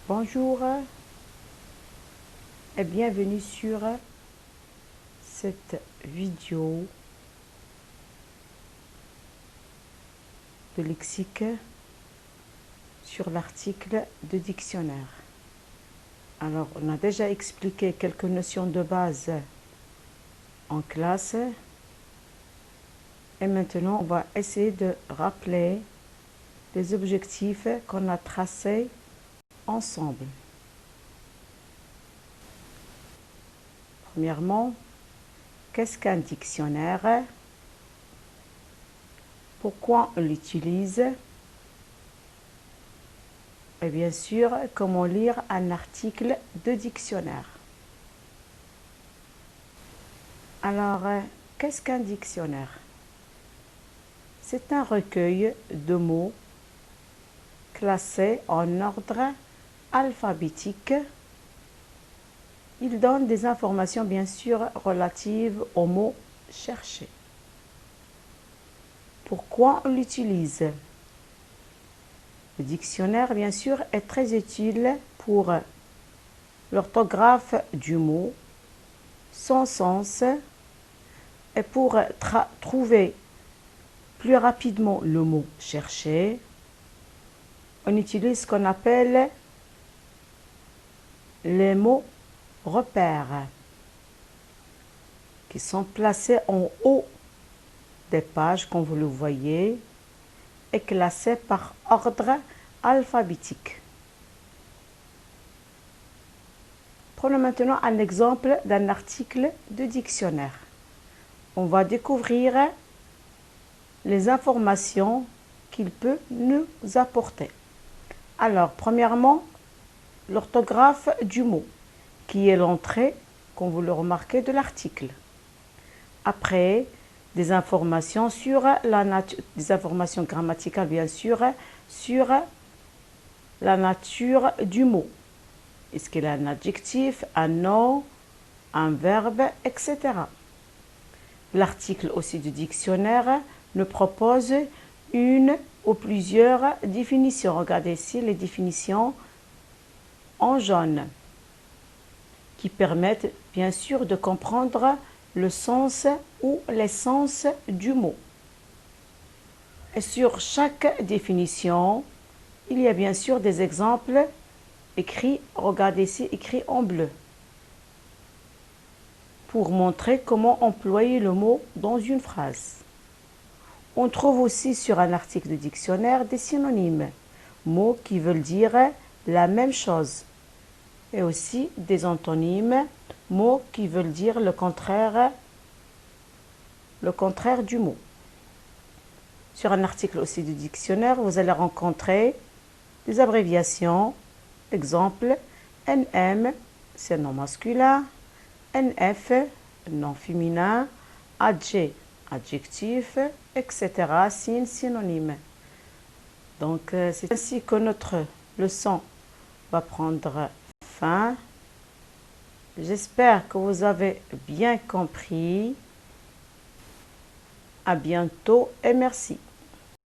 Bonjour et bienvenue sur cette vidéo de lexique sur l'article de dictionnaire. Alors, on a déjà expliqué quelques notions de base en classe et maintenant on va essayer de rappeler les objectifs qu'on a tracés ensemble. Premièrement, qu'est-ce qu'un dictionnaire? Pourquoi on l'utilise? Et bien sûr, comment lire un article de dictionnaire. Alors, qu'est-ce qu'un dictionnaire? C'est un recueil de mots classés en ordre alphabétique. Il donne des informations bien sûr relatives aux mots cherchés. Pourquoi on l'utilise? Le dictionnaire, bien sûr, est très utile pour l'orthographe du mot, son sens, et pour trouver plus rapidement le mot cherché. On utilise ce qu'on appelle les mots repères, qui sont placés en haut des pages, comme vous le voyez, et classés par ordre alphabétique. Prenons maintenant un exemple d'un article de dictionnaire. On va découvrir les informations qu'il peut nous apporter. Alors, premièrement, l'orthographe du mot, qui est l'entrée, comme vous le remarquez, de l'article. Après, des informations sur la nature, des informations grammaticales bien sûr, sur la nature du mot. Est-ce qu'il a un adjectif, un nom, un verbe, etc. L'article aussi du dictionnaire nous propose une ou plusieurs définitions. Regardez ici les définitions en jaune, qui permettent bien sûr de comprendre le sens ou l'essence du mot. Et sur chaque définition, il y a bien sûr des exemples écrits, regardez ici, écrits en bleu, pour montrer comment employer le mot dans une phrase. On trouve aussi sur un article de dictionnaire des synonymes, mots qui veulent dire la même chose, et aussi des antonymes, mots qui veulent dire le contraire du mot. Sur un article aussi du dictionnaire, vous allez rencontrer des abréviations. Exemple, NM, c'est nom masculin, NF, nom féminin, AG, adjectif, etc., signe, synonyme. Donc, c'est ainsi que notre leçon va prendre fin. J'espère que vous avez bien compris. À bientôt et merci.